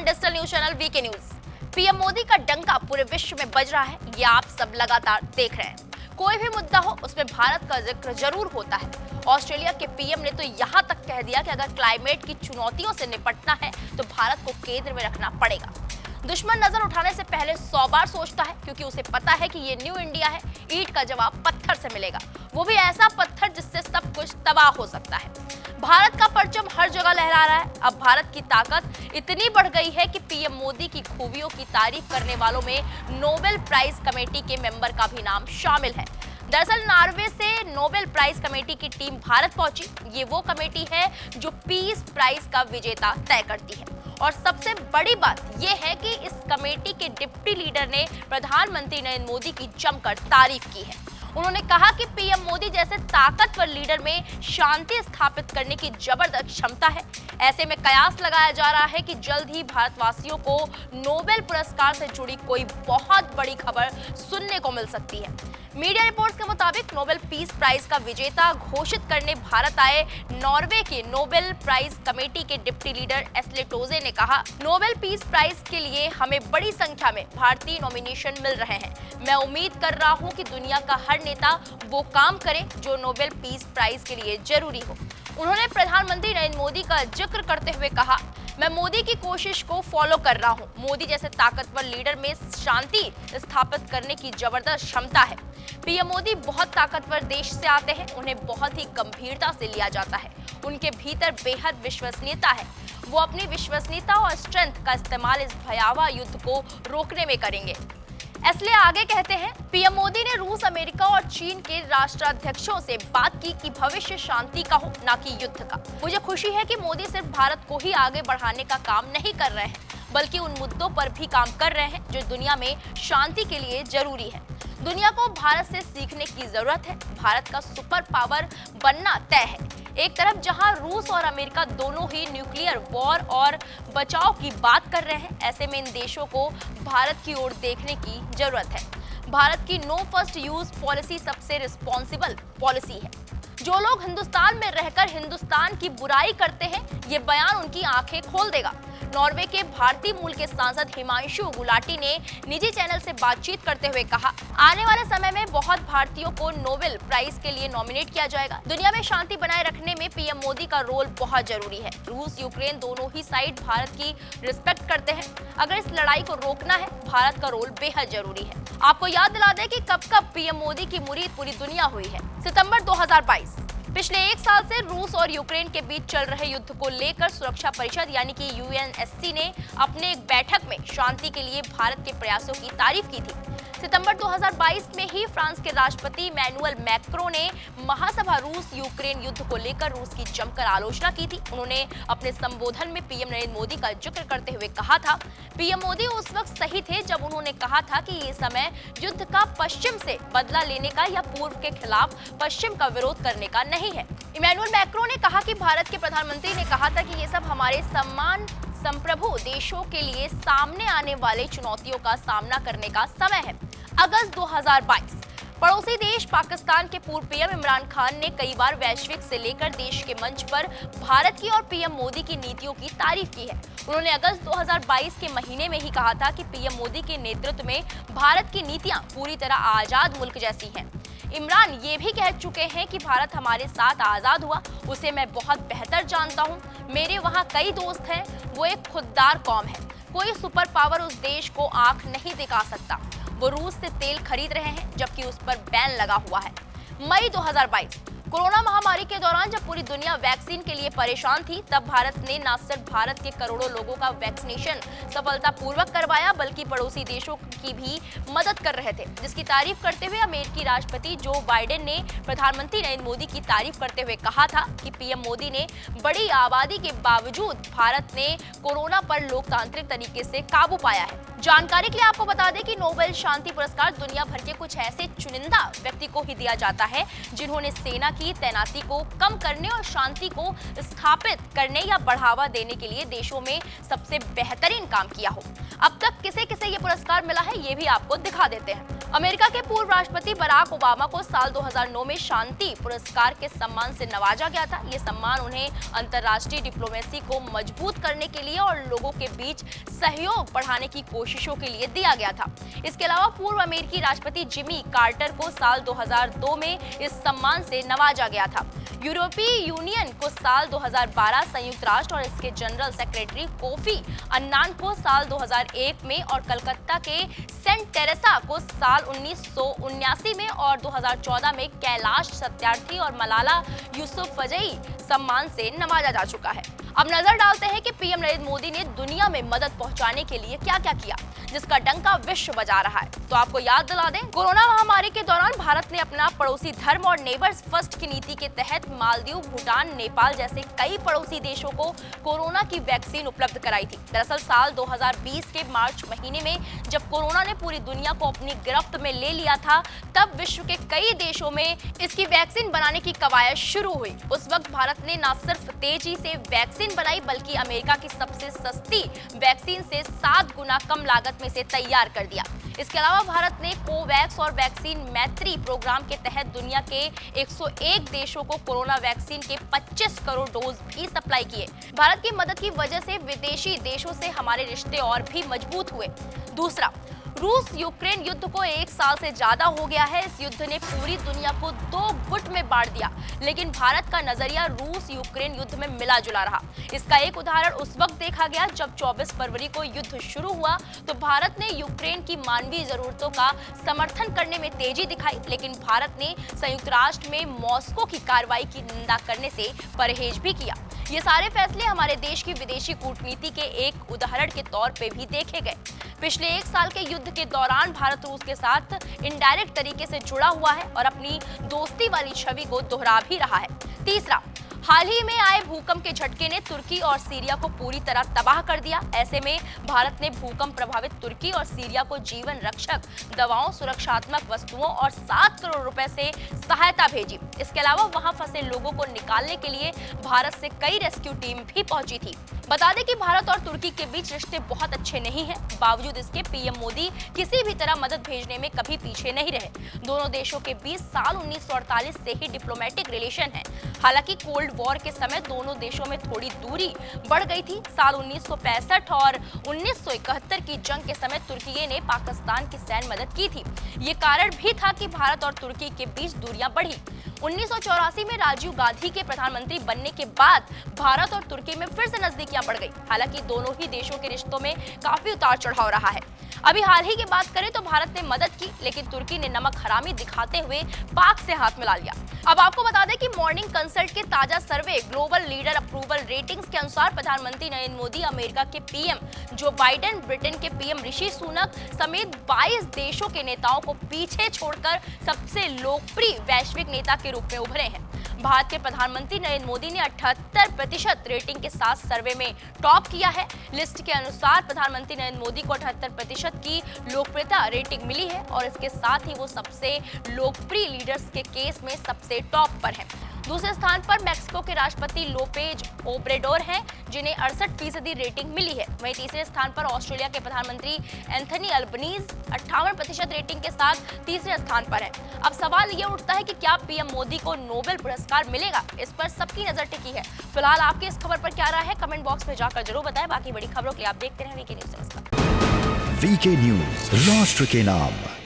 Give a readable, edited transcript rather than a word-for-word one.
#1 digital news channel VK news. PM Modi का डंका पूरे विश्व में बज रहा है, ये आप सब लगातार देख रहे हैं। कोई भी मुद्दा हो उसमें भारत का जिक्र जरूर होता है। ऑस्ट्रेलिया के पीएम ने तो यहाँ तक कह दिया कि अगर क्लाइमेट की चुनौतियों से निपटना है तो भारत को केंद्र में रखना पड़ेगा। दुश्मन नजर उठाने से पहले 100 बार सोचता है, क्योंकि उसे पता है कि ये न्यू इंडिया है, ईंट का जवाब पत्थर से मिलेगा, वो भी ऐसा पत्थर जिससे सब कुछ तबाह हो सकता है। भारत का परचम हर जगह लहरा रहा है। अब भारत की ताकत इतनी बढ़ गई है कि पीएम मोदी की खूबियों की तारीफ करने वालों में नोबेल प्राइज कमेटी के मेंबर का भी नाम शामिल है। दरअसल नॉर्वे से नोबेल प्राइज कमेटी की टीम भारत पहुंची। ये वो कमेटी है जो पीस प्राइज का विजेता तय करती है। और सबसे बड़ी बात यह है कि इस कमेटी के डिप्टी लीडर ने प्रधानमंत्री नरेंद्र मोदी की जमकर तारीफ की है। उन्होंने कहा कि पीएम मोदी जैसे ताकतवर लीडर में शांति स्थापित करने की जबरदस्त क्षमता है। ऐसे में कयास लगाया जा रहा है कि जल्द ही भारतवासियों को नोबेल पुरस्कार से जुड़ी कोई बहुत बड़ी खबर सुनने को मिल सकती है। मीडिया रिपोर्ट्स के मुताबिक नोबेल पीस प्राइज का विजेता घोषित करने भारत आए नॉर्वे के नोबेल प्राइज कमेटी के डिप्टी लीडर एस्ले टोजे ने कहा, नोबेल पीस प्राइज के लिए हमें बड़ी संख्या में भारतीय नॉमिनेशन मिल रहे हैं। मैं उम्मीद कर रहा हूं कि दुनिया का हर नेता वो काम करे जो नोबेल पीस प्राइज के लिए जरूरी हो। उन्होंने प्रधानमंत्री नरेंद्र मोदी का जिक्र करते हुए कहा, मैं मोदी की कोशिश को फॉलो कर रहा हूं। मोदी जैसे ताकतवर लीडर में शांति स्थापित करने की जबरदस्त क्षमता है। पीएम मोदी बहुत ताकतवर देश से आते हैं, उन्हें बहुत ही गंभीरता से लिया जाता है। उनके भीतर बेहद विश्वसनीयता है। वो अपनी विश्वसनीयता और स्ट्रेंथ का इस्तेमाल इस भयावह युद्ध को रोकने में करेंगे। इसलिए आगे कहते हैं, पीएम मोदी ने रूस, अमेरिका और चीन के राष्ट्राध्यक्षों से बात की कि भविष्य शांति का हो, ना कि युद्ध का। मुझे खुशी है कि मोदी सिर्फ भारत को ही आगे बढ़ाने का काम नहीं कर रहे हैं, बल्कि उन मुद्दों पर भी काम कर रहे हैं जो दुनिया में शांति के लिए जरूरी है। दुनिया को भारत से सीखने की जरूरत है। भारत का सुपर पावर बनना तय है। एक तरफ जहां रूस और अमेरिका दोनों ही न्यूक्लियर वॉर और बचाव की बात कर रहे हैं, ऐसे में इन देशों को भारत की ओर देखने की जरूरत है। भारत की नो फर्स्ट यूज पॉलिसी सबसे रिस्पॉन्सिबल पॉलिसी है। जो लोग हिंदुस्तान में रहकर हिंदुस्तान की बुराई करते हैं, ये बयान उनकी आंखें खोल देगा। नॉर्वे के भारतीय मूल के सांसद हिमांशु गुलाटी ने निजी चैनल से बातचीत करते हुए कहा, आने वाले समय में बहुत भारतीयों को नोबेल प्राइज के लिए नॉमिनेट किया जाएगा। दुनिया में शांति बनाए रखने में पीएम मोदी का रोल बहुत जरूरी है। रूस, यूक्रेन दोनों ही साइड भारत की रिस्पेक्ट करते हैं। अगर इस लड़ाई को रोकना है, भारत का रोल बेहद जरूरी है। आपको याद दिला दें कि कब कब पीएम मोदी की मुरीद पूरी दुनिया हुई है। सितंबर 2022। पिछले एक साल से रूस और यूक्रेन के बीच चल रहे युद्ध को लेकर सुरक्षा परिषद यानी कि यूएनएससी ने अपने एक बैठक में शांति के लिए भारत के प्रयासों की तारीफ की थी। सितंबर 2022 में ही फ्रांस के राष्ट्रपति इमैनुअल मैक्रो ने महासभा रूस यूक्रेन युद्ध को लेकर रूस की जमकर आलोचना की थी। उन्होंने अपने संबोधन में पीएम नरेंद्र मोदी का जिक्र करते हुए कहा था, पीएम मोदी उस वक्त सही थे जब उन्होंने कहा था कि ये समय युद्ध का पश्चिम से बदला लेने का या पूर्व के खिलाफ पश्चिम का विरोध करने का नहीं है। इमैनुअल मैक्रो ने कहा कि भारत के प्रधानमंत्री ने कहा था कि ये सब हमारे सम्मान संप्रभु देशों के लिए सामने आने वाले चुनौतियों का सामना करने का समय है। अगस्त 2022। पड़ोसी देश पाकिस्तान के पूर्व पीएम इमरान खान ने कई बार वैश्विक से लेकर देश के मंच पर भारत की और पीएम मोदी की नीतियों की तारीफ की है। उन्होंने अगस्त 2022 के महीने में ही कहा था कि पीएम मोदी के नेतृत्व में भारत की नीतियां पूरी तरह आजाद मुल्क जैसी हैं। इमरान ये भी कह चुके हैं कि भारत हमारे साथ आजाद हुआ, उसे मैं बहुत बेहतर जानता हूँ। मेरे वहाँ कई दोस्त हैं, वो एक खुददार कौम है। कोई सुपर पावर उस देश को आंख नहीं दिखा सकता। वो रूस से तेल खरीद रहे हैं जबकि उस पर बैन लगा हुआ है। मई 2022। कोरोना महामारी के दौरान जब पूरी दुनिया वैक्सीन के लिए परेशान थी, तब भारत ने न सिर्फ भारत के करोड़ों लोगों का वैक्सीनेशन सफलतापूर्वक करवाया, बल्कि पड़ोसी देशों की भी मदद कर रहे थे, जिसकी तारीफ करते हुए अमेरिकी राष्ट्रपति जो बाइडेन ने प्रधानमंत्री नरेंद्र मोदी की तारीफ करते हुए कहा था कि पीएम मोदी ने बड़ी आबादी के बावजूद भारत ने कोरोना पर लोकतांत्रिक तरीके से काबू पाया है। जानकारी के लिए आपको बता दें कि नोबेल शांति पुरस्कार दुनिया भर के कुछ ऐसे चुनिंदा व्यक्ति को ही दिया जाता है जिन्होंने सेना की तैनाती को कम करने और शांति को स्थापित करने या बढ़ावा देने के लिए देशों में सबसे बेहतरीन काम किया हो। अब तक किसे किसे ये पुरस्कार मिला है, ये भी आपको दिखा देते हैं। अमेरिका के पूर्व राष्ट्रपति बराक ओबामा को साल 2009 में शांति पुरस्कार के सम्मान से नवाजा गया था। ये सम्मान उन्हें अंतर्राष्ट्रीय डिप्लोमेसी को मजबूत करने के लिए और लोगों के बीच सहयोग बढ़ाने की कोशिशों के लिए दिया गया था। इसके अलावा पूर्व अमेरिकी राष्ट्रपति जिमी कार्टर को साल 2002 में इस सम्मान से नवाजा गया था। यूरोपीय यूनियन को साल 2012, संयुक्त राष्ट्र और इसके जनरल सेक्रेटरी कोफी अन्नान को साल 2001 में और कलकत्ता के सेंट टेरेसा को साल 1979 में और 2014 में कैलाश सत्यार्थी और मलाला यूसुफजई सम्मान से नवाजा जा चुका है। अब नजर डालते हैं कि पीएम नरेंद्र मोदी ने दुनिया में मदद पहुंचाने के लिए क्या-क्या किया, जिसका डंका विश्व बजा रहा है। तो आपको याद दिला दें, कोरोना महामारी के दौरान भारत ने अपना पड़ोसी धर्म और नेबर्स फर्स्ट की नीति के तहत मालदीव, भूटान, नेपाल जैसे कई पड़ोसी देशों को कोरोना की वैक्सीन उपलब्ध कराई थी। दरअसल साल 2020 के मार्च महीने में जब कोरोना ने पूरी दुनिया को अपनी गिरफ्त में ले लिया था, तब विश्व के कई देशों में इसकी वैक्सीन बनाने की कवायद शुरू हुई। उस वक्त भारत ने न सिर्फ तेजी से वैक्सीन बनाई, बल्कि अमेरिका की सबसे सस्ती वैक्सीन से 7 गुना कम लागत में से तैयार कर दिया। इसके अलावा भारत ने कोवैक्स और वैक्सीन मैत्री प्रोग्राम के तहत दुनिया के 101 देशों को कोरोना वैक्सीन के 25 करोड़ डोज भी सप्लाई किए। भारत की मदद की वजह से विदेशी देशों से हमारे रिश्ते और भी मजबूत हुए। दूसरा, रूस यूक्रेन युद्ध को 1 साल से ज्यादा हो गया है। इस युद्ध ने पूरी दुनिया को 2 गुट में बांट दिया, लेकिन भारत का नजरिया रूस यूक्रेन युद्ध में मिला जुला रहा। इसका एक उदाहरण उस वक्त देखा गया जब 24 फरवरी को युद्ध शुरू हुआ तो भारत ने यूक्रेन की मानवीय जरूरतों का समर्थन करने में तेजी दिखाई, लेकिन भारत ने संयुक्त राष्ट्र में मॉस्को की कार्रवाई की निंदा करने से परहेज भी किया। ये सारे फैसले हमारे देश की विदेशी कूटनीति के एक उदाहरण के तौर पे भी देखे गए। पिछले 1 साल के युद्ध के दौरान भारत रूस के साथ इनडायरेक्ट तरीके से जुड़ा हुआ है और अपनी दोस्ती वाली छवि को दोहरा भी रहा है। तीसरा, हाल ही में आए भूकंप के झटके ने तुर्की और सीरिया को पूरी तरह तबाह कर दिया। ऐसे में भारत ने भूकंप प्रभावित तुर्की और सीरिया को जीवन रक्षक दवाओं, सुरक्षात्मक वस्तुओं और 7 करोड़ रुपए से सहायता भेजी। इसके अलावा वहां फंसे लोगों को निकालने के लिए भारत से कई रेस्क्यू टीम भी पहुंची थी। बता दें कि भारत और तुर्की के बीच रिश्ते बहुत अच्छे नहीं हैं। बावजूद इसके पीएम मोदी किसी भी तरह मदद भेजने में कभी पीछे नहीं रहे। दोनों देशों के बीच साल 1948 से ही डिप्लोमेटिक रिलेशन है। हालांकि कोल्ड वॉर के समय दोनों देशों में थोड़ी दूरी बढ़ गई थी। साल 1965 और 1971 की जंग के समय तुर्की ने पाकिस्तान की सैन्य मदद की थी। ये कारण भी था कि भारत और तुर्की के बीच दूरियां बढ़ी। 1984 में राजीव गांधी के प्रधानमंत्री बनने के बाद भारत और तुर्की में फिर से नजदीकियां बढ़ गई। हालांकि दोनों ही देशों के रिश्तों में काफी उतार चढ़ाव रहा है। अभी हाल ही की बात करें तो भारत ने मदद की, लेकिन तुर्की ने नमक हरामी दिखाते हुए पाक से हाथ मिला लिया। अब आपको बता दें कि मॉर्निंग कंसल्ट के ताजा सर्वे ग्लोबल लीडर अप्रूवल रेटिंग्स के अनुसार प्रधानमंत्री नरेंद्र मोदी, अमेरिका के पीएम जो बाइडेन, ब्रिटेन के पीएम ऋषि सुनक समेत 22 देशों के नेताओं को पीछे छोड़कर सबसे लोकप्रिय वैश्विक नेता के रूप में उभरे हैं। भारत के प्रधानमंत्री नरेंद्र मोदी ने 78% रेटिंग के साथ सर्वे में टॉप किया है। लिस्ट के अनुसार प्रधानमंत्री नरेंद्र मोदी को 78% की लोकप्रियता रेटिंग मिली है और इसके साथ ही वो सबसे लोकप्रिय लीडर्स के केस में सबसे टॉप पर है। दूसरे स्थान पर मैक्सिको के राष्ट्रपति लोपेज ओब्रेडोर हैं, जिन्हें 68% रेटिंग मिली है। वहीं तीसरे स्थान पर ऑस्ट्रेलिया के प्रधानमंत्री एंथनी अल्बनीज 58% रेटिंग के साथ तीसरे स्थान पर है। अब सवाल ये उठता है कि क्या पीएम मोदी को नोबेल पुरस्कार मिलेगा? इस पर सबकी नजर टिकी है। फिलहाल आपकी इस खबर पर क्या राय है? कमेंट बॉक्स में जाकर जरूर बताएं। बाकी बड़ी खबरों के लिए आप देखते रहें वीके न्यूज। वीके न्यूज, राष्ट्र के नाम।